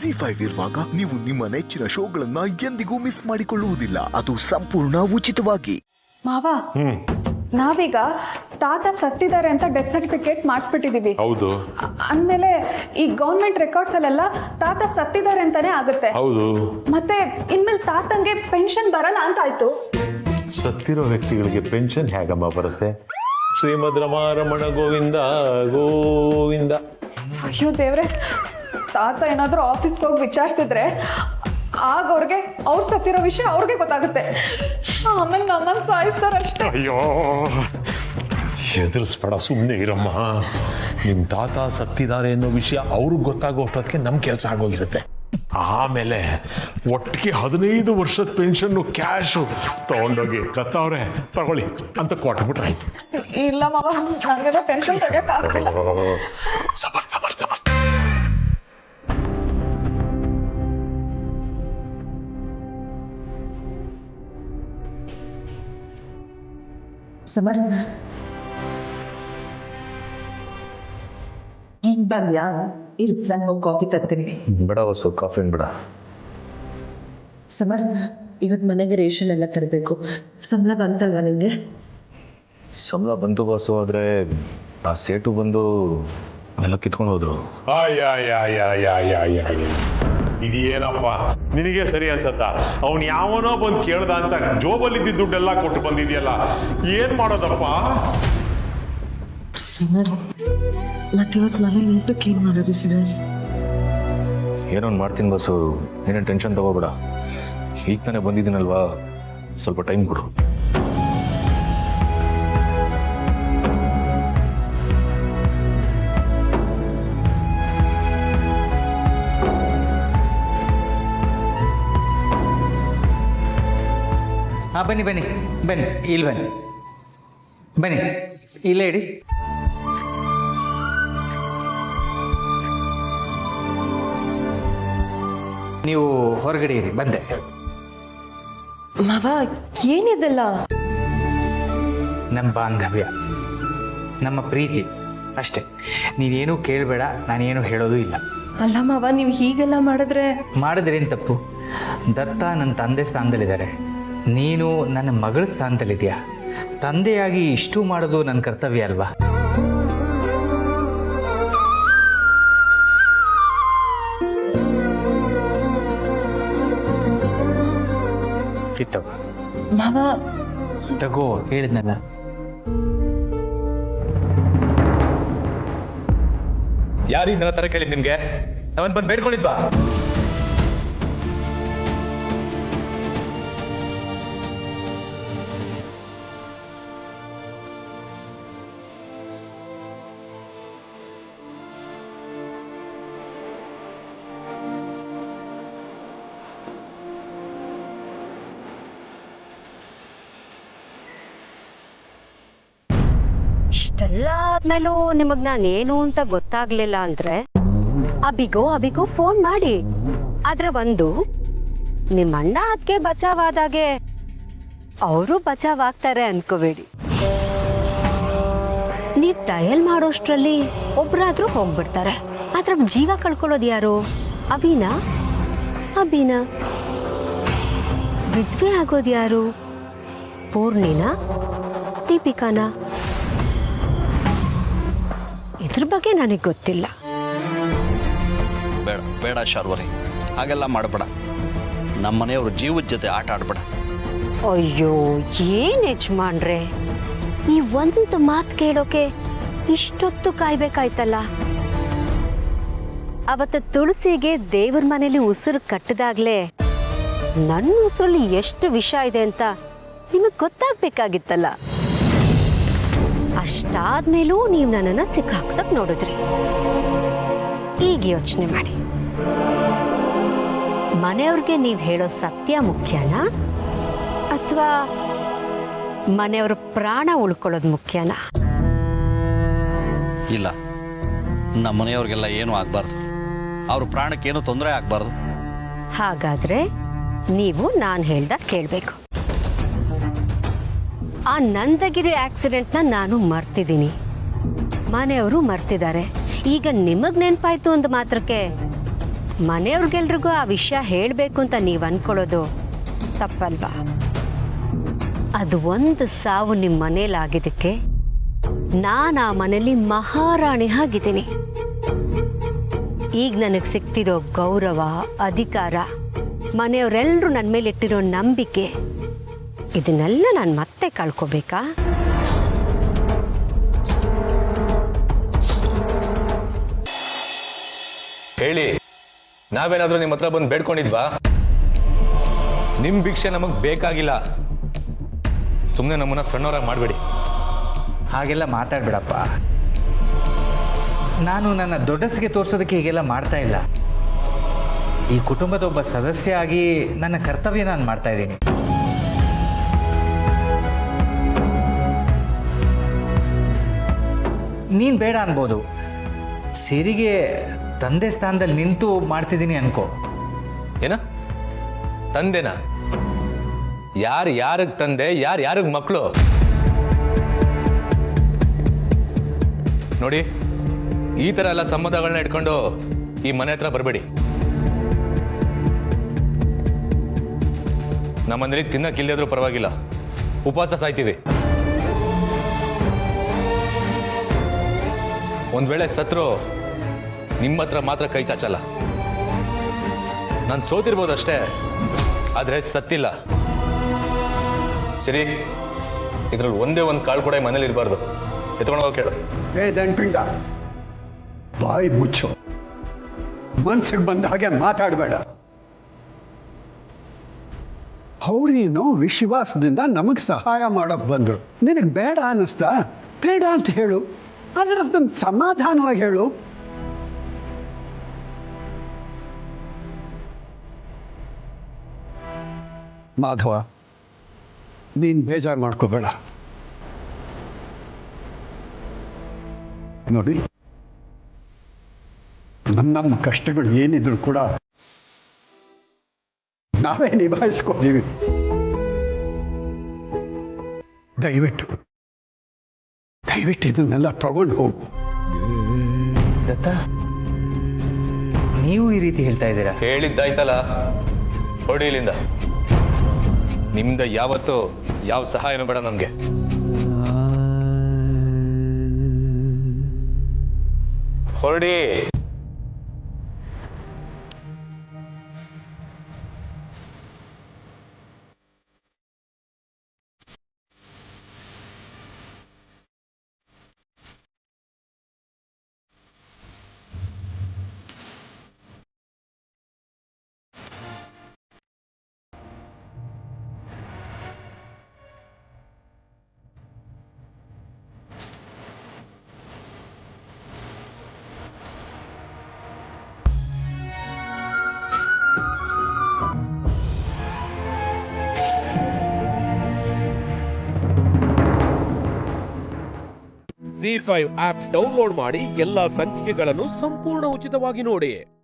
ZEE5 ಇರುವಾಗ ನೀವು ನಿಮ್ಮ ನೆಚ್ಚಿನ ಶೋಗಳನ್ನ ಎಂದಿಗೂ ಮಿಸ್ ಮಾಡಿಕೊಳ್ಳುವುದಿಲ್ಲ. ಅದು ಸಂಪೂರ್ಣ ಉಚಿತವಾಗಿ. ಮಾವ, ನಾವೀಗ ತಾತ ಸತ್ತಿದ್ದಾರೆ ಅಂತ ಡೆತ್ ಸರ್ಟಿಫಿಕೇಟ್ ಮಾಡಿಸ್ಬಿಟ್ಟಿದೀವಿ. ಹೌದು. ಅಂದಮೇಲೆ ಈ ಗೌರ್ಮೆಂಟ್ ರೆಕಾರ್ಡ್ಸ್ ಅಲ್ಲೆಲ್ಲ ತಾತ ಸತ್ತಿದ್ದಾರೆ ಅಂತಾನೆ ಆಗುತ್ತೆ. ಹೌದು. ಮತ್ತೆ ಇನ್ಮೇಲೆ ತಾತಂಗೆ ಪೆನ್ಷನ್ ಬರಲ್ಲ ಅಂತ ಆಯ್ತು. ಸತ್ತಿರೋ ವ್ಯಕ್ತಿಗಳಿಗೆ ಪೆನ್ಷನ್ ಹೇಗಮ್ಮ ಬರುತ್ತೆ? ಶ್ರೀಮದ್ ರಮಾರಮಣ ಗೋವಿಂದ ಗೋವಿಂದ. ಅಯ್ಯೋ ದೇವ್ರೆ, ತಾತ ಏನಾದರೂ ಆಫೀಸ್ಗೆ ಹೋಗಿ ವಿಚಾರಿಸಿದ್ರೆ ಆಗ ಅವ್ರಿಗೆ ಅವ್ರು ಸತ್ತಿರೋ ವಿಷಯ ಅವ್ರಿಗೆ ಗೊತ್ತಾಗುತ್ತೆ. ಆಮೇಲೆ ನಮ್ಮನ್ನು ಸಾಯಿಸ್ತಾರಷ್ಟೇ. ಅಯ್ಯೋ, ಎದುರಿಸ್ಬೇಡ, ಸುಮ್ಮನೆ ಇರಮ್ಮ. ನಿಮ್ಮ ತಾತ ಸತ್ತಿದ್ದಾರೆ ಅನ್ನೋ ವಿಷಯ ಅವ್ರಿಗೆ ಗೊತ್ತಾಗೋಷ್ಟೊತ್ತಿಗೆ ನಮ್ಮ ಕೆಲಸ ಆಗೋಗಿರುತ್ತೆ. ಆಮೇಲೆ ಒಟ್ಟಿಗೆ 15 ವರ್ಷದ ಪೆನ್ಷನ್ನು ಕ್ಯಾಶು ತಗೊಂಡೋಗಿ ದತ್ತವ್ರೆ ತಗೊಳ್ಳಿ ಅಂತ ಕೊಟ್ಬಿಟ್ರೆ ಆಯ್ತು. ಇಲ್ಲ ಮಾವ, ನನಗೆಲ್ಲ ಪೆನ್ಷನ್ ತೆಗಿಯೋಕ್ಕಾಗ್ತಿಲ್ಲ. ಸಮರ್ ಸಮರ್ ಸಮರ್. ಸಮರ್, ಈಗ ಬಂದ್ಯಾ? ಇರು, ನಾನು ಹೋಗಿ ಕಾಫಿ ತರ್ತೀನಿ. ಬೇಡ ಹೊಸು, ಕಾಫಿ ಬೇಡ. ಸಮರ್, ಇವತ್ತು ಮನೆಗೆ ರೇಷನ್ ಎಲ್ಲ ತರಬೇಕು. ಸಂಬಳ ಬಂತಲ್ವಾ ನಿಮಗೆ? ಸಂಬಳ ಬಂತು ಬಾಸು, ಆದರೆ ಆ ಸೇಟು ಬಂದು ಎಲ್ಲ ಕಿತ್ಕೊಂಡು ಹೋದ್ರು. ಇದೇನಪ್ಪ ನಿನಗೆ ಸರಿ ಅನ್ಸತ್ತ? ಅವ್ನು ಯಾವನೋ ಬಂದು ಕೇಳ್ದ ಅಂತ ಜೋಬಲ್ಲಿದ್ದ ದುಡ್ಡೆಲ್ಲ ಕೊಟ್ಟು ಬಂದಿದ್ಯಲ್ಲ, ಏನ್ ಮಾಡೋದಪ್ಪ? ಸಮರ್, ಮತ್ತಿವತ್ತು ಮನೆ ಊಟಕ್ಕೆ ಏನು ಮಾಡೋದು ಸರ್? ಏನೋ ಒಂದು ಮಾಡ್ತೀನಿ ಬಾಸು, ಏನೇನು ಟೆನ್ಷನ್ ತಗೋಬೇಡ. ಈಗ ತಾನೇ ಬಂದಿದ್ದೀನಲ್ವಾ, ಸ್ವಲ್ಪ ಟೈಮ್ ಕೊಡು. ಹಾಂ, ಬನ್ನಿ ಬನ್ನಿ ಬನ್ನಿ, ಇಲ್ಲಿ ಬನ್ನಿ ಬನ್ನಿ, ಇಲ್ಲೇ ಇಡಿ. ನೀವು ಹೊರಗಡೆ ಇರಿ, ಬಂದೆ. ಮಾವ, ಏನಿದೆಲ್ಲ? ನಮ್ಮ ಬಾಂಧವ್ಯ, ನಮ್ಮ ಪ್ರೀತಿ ಅಷ್ಟೇ. ನೀನೇನು ಕೇಳಬೇಡ, ನಾನೇನು ಹೇಳೋದು ಇಲ್ಲ. ಅಲ್ಲ ಮಾವ, ನೀವು ಹೀಗೆಲ್ಲ ಮಾಡಿದ್ರೇನು ತಪ್ಪು? ದತ್ತ ನನ್ನ ತಂದೆ ಸ್ಥಾನದಲ್ಲಿದ್ದಾರೆ, ನೀನು ನನ್ನ ಮಗಳ ಸ್ಥಾನದಲ್ಲಿದೆಯಾ. ತಂದೆಯಾಗಿ ಇಷ್ಟು ಮಾಡೋದು ನನ್ನ ಕರ್ತವ್ಯ ಅಲ್ವಾ? ಇತ್ತು ಮಾವ. ತಗೋ, ಹೇಳಿದ್ನಲ್ಲ. ಯಾರಿಂದ ತರ ಕೇಳಿದ್ ನಿಮ್ಗೆ? ಅವನ್ ಬಂದು ಬೇಡ್ಕೊಂಡಿದ್ವಾ? ಇಷ್ಟೆಲ್ಲ ಆದ್ಮೇಲೂ ನಿಮಗ್ ನಾನೇನು ಅಂತ ಗೊತ್ತಾಗ್ಲಿಲ್ಲ ಅಂದ್ರೆ ಅಬಿಗೋ ಫೋನ್ ಮಾಡಿ. ಆದ್ರೆ ಒಂದು, ನಿಮ್ಮ ಅಣ್ಣ ಅದಕ್ಕೆ ಬಚಾವಾದಾಗೆ ಅವರು ಬಚಾವಾಗ್ತಾರೆ ಅನ್ಕೋಬೇಡಿ. ನೀವ್ ಡಯಲ್ ಮಾಡೋಷ್ಟ್ರಲ್ಲಿ ಒಬ್ರಾದ್ರೂ ಹೋಗ್ಬಿಡ್ತಾರೆ. ಆದ್ರೆ ಜೀವ ಕಳ್ಕೊಳ್ಳೋದು ಯಾರು? ಅಭಿನಾ ವಿದ್ವೆ ಆಗೋದು ಯಾರು? ಪೂರ್ಣಿನಾ, ದೀಪಿಕಾನಾ? ಇದ್ರ ಬಗ್ಗೆ ನನಗೆ ಗೊತ್ತಿಲ್ಲ. ಬೇಡ ಬೇಡ ಶಾರ್ವರಿ, ಹಾಗೆಲ್ಲ ಮಾಡಬೇಡ. ನಮ್ಮ ಮನೆಯವ್ರ ಜೀವದ ಜೊತೆ ಆಟ ಆಡ್ಬೇಡ. ಅಯ್ಯೋ, ಏನ್ ಯಜಮಾನ್ರೆ, ಈ ಒಂದು ಮಾತು ಕೇಳೋಕೆ ಇಷ್ಟೊತ್ತು ಕಾಯ್ಬೇಕಾಯ್ತಲ್ಲ. ಅವತ್ತು ತುಳಸಿಗೆ ದೇವ್ರ ಮನೇಲಿ ಉಸಿರು ಕಟ್ಟದಾಗ್ಲೇ ನನ್ನ ಉಸಿರಲ್ಲಿ ಎಷ್ಟು ವಿಷ ಇದೆ ಅಂತ ನಿಮಗ್ ಗೊತ್ತಾಗ್ಬೇಕಾಗಿತ್ತಲ್ಲ. ಅಷ್ಟಾದ್ಮೇಲೂ ನೀವು ನನ್ನನ್ನು ಸಿಕ್ಕಾಕ್ಸಕ್ ನೋಡಿದ್ರಿ. ಈಗ ಯೋಚನೆ ಮಾಡಿ, ಮನೆಯವ್ರಿಗೆ ನೀವು ಹೇಳೋ ಸತ್ಯ ಮುಖ್ಯನಾ ಅಥವಾ ಮನೆಯವ್ರ ಪ್ರಾಣ ಉಳ್ಕೊಳ್ಳೋದು ಮುಖ್ಯನಾ? ಇಲ್ಲ, ನಮ್ಮ ಮನೆಯವ್ರಿಗೆಲ್ಲ ಏನೂ ಆಗ್ಬಾರ್ದು, ಅವ್ರ ಪ್ರಾಣಕ್ಕೇನು ತೊಂದರೆ ಆಗ್ಬಾರ್ದು. ಹಾಗಾದ್ರೆ ನೀವು ನಾನು ಹೇಳ್ದಾಗ ಕೇಳಬೇಕು. ಆ ನಂದಗಿರಿ ಆಕ್ಸಿಡೆಂಟ್ನ ನಾನು ಮರ್ತಿದ್ದೀನಿ, ಮನೆಯವರು ಮರ್ತಿದ್ದಾರೆ. ಈಗ ನಿಮಗ್ ನೆನಪಾಯ್ತು ಅಂದ ಮಾತ್ರಕ್ಕೆ ಮನೆಯವ್ರಿಗೆಲ್ರಿಗೂ ಆ ವಿಷಯ ಹೇಳಬೇಕು ಅಂತ ನೀವು ಅನ್ಕೊಳ್ಳೋದು ತಪ್ಪಲ್ವಾ? ಅದು ಒಂದು ಸಾವು ನಿಮ್ಮ ಮನೇಲಾಗಿದ್ದಕ್ಕೆ ನಾನು ಆ ಮನೇಲಿ ಮಹಾರಾಣಿ ಆಗಿದ್ದೀನಿ. ಈಗ ನನಗೆ ಸಿಗ್ತಿರೋ ಗೌರವ, ಅಧಿಕಾರ, ಮನೆಯವರೆಲ್ಲರೂ ನನ್ನ ಮೇಲೆ ಇಟ್ಟಿರೋ ನಂಬಿಕೆ, ಇದನ್ನೆಲ್ಲ ನಾನು ಮತ್ತೆ ಕಳ್ಕೊಬೇಕಾ? ಹೇಳಿ, ನಾವೇನಾದ್ರೂ ನಿಮ್ಮ ಹತ್ರ ಬಂದು ಬೇಡ್ಕೊಂಡಿದ್ವಾ? ನಿಮ್ ಭಿಕ್ಷೆ ನಮಗ್ ಬೇಕಾಗಿಲ್ಲ. ಸುಮ್ಮನೆ ನಮ್ಮನ್ನ ಸಣ್ಣವರಾಗಿ ಮಾಡಬೇಡಿ. ಹಾಗೆಲ್ಲ ಮಾತಾಡ್ಬೇಡಪ್ಪ. ನಾನು ನನ್ನ ದೊಡ್ಡಸಿಗೆ ತೋರಿಸೋದಕ್ಕೆ ಹೀಗೆಲ್ಲ ಮಾಡ್ತಾ ಇಲ್ಲ. ಈ ಕುಟುಂಬದ ಒಬ್ಬ ಸದಸ್ಯ ಆಗಿ ನನ್ನ ಕರ್ತವ್ಯ ನಾನು ಮಾಡ್ತಾ ಇದ್ದೀನಿ. ನೀನು ಬೇಡ ಅನ್ಬೋದು, ಸಿರಿಗೆ ತಂದೆ ಸ್ಥಾನದಲ್ಲಿ ನಿಂತು ಮಾಡ್ತಿದ್ದೀನಿ ಅನ್ಕೋ. ಏನ ತಂದೆನ? ಯಾರಿಗೆ ತಂದೆ, ಯಾರಿಗೆ ಮಕ್ಕಳು? ನೋಡಿ, ಈ ತರ ಎಲ್ಲ ಸಂಬಂಧಗಳನ್ನ ಇಟ್ಕೊಂಡು ಈ ಮನೆ ಹತ್ರ ಬರಬೇಡಿ. ನಮ್ಮನೇಲಿ ತಿನ್ನಕ್ಕಿಲ್ಲದ್ರೂ ಪರವಾಗಿಲ್ಲ, ಉಪವಾಸ ಸಾಯ್ತೀವಿ. ಒಂದ್ ವೇಳೆ ಸತ್ರು ನಿಮ್ಮ ಹತ್ರ ಮಾತ್ರ ಕೈ ಚಾಚಲ್ಲ. ನಾನು ಸೋತಿರ್ಬೋದಷ್ಟೇ, ಆದ್ರೆ ಸತ್ತಿಲ್ಲ. ಸರಿ, ಇದ್ರಲ್ಲಿ ಒಂದೇ ಒಂದು ಕಾಳು ಕೂಡ ಮನೇಲಿ ಇರಬಾರ್ದು. ಎತ್ಕೊಂಡು ಹೋಗಿ ಕೇಳು. ದಂಡ್ಪಿಂಡ, ಬಾಯಿ ಮುಚ್ಚು. ಮನ್ಸಿಗೆ ಬಂದ ಹಾಗೆ ಮಾತಾಡಬೇಡ. ಅವ್ರೇನೋ ವಿಶ್ವಾಸದಿಂದ ನಮಗೆ ಸಹಾಯ ಮಾಡೋಕೆ ಬಂದರು. ನಿನಗೆ ಬೇಡ ಅನ್ನಿಸ್ತಾ? ಬೇಡ ಅಂತ ಹೇಳು. ಆದರೆ ಅದನ್ನು ಸಮಾಧಾನವಾಗಿ ಹೇಳು. ಮಾಧವ, ನೀನು ಬೇಜಾರು ಮಾಡ್ಕೋಬೇಡ. ನೋಡಿ, ನಮ್ಮ ಕಷ್ಟಗಳು ಏನಿದ್ರು ಕೂಡ ನಾವೇ ನಿಭಾಯಿಸ್ಕೋತೀವಿ. ದಯವಿಟ್ಟು ಇದನ್ನೆಲ್ಲ ತಗೊಂಡು ಹೋಗು. ದತ್ತ, ನೀವು ಈ ರೀತಿ ಹೇಳ್ತಾ ಇದ್ದೀರಾ? ಹೇಳಿದ್ದಾಯ್ತಲ್ಲ, ಹೊಡಿ ಇಲ್ಲಿಂದ. ನಿಮ್ದ ಯಾವತ್ತೂ ಯಾವ ಸಹಾಯನೂ ಬೇಡ ನಮ್ಗೆ. ಹೊರಡಿ. ZEE5 ಆಪ್ ಡೌನ್ಲೋಡ್ ಮಾಡಿ ಎಲ್ಲಾ ಸಂಚಿಕೆಗಳನ್ನು ಸಂಪೂರ್ಣ ಉಚಿತವಾಗಿ ನೋಡಿ.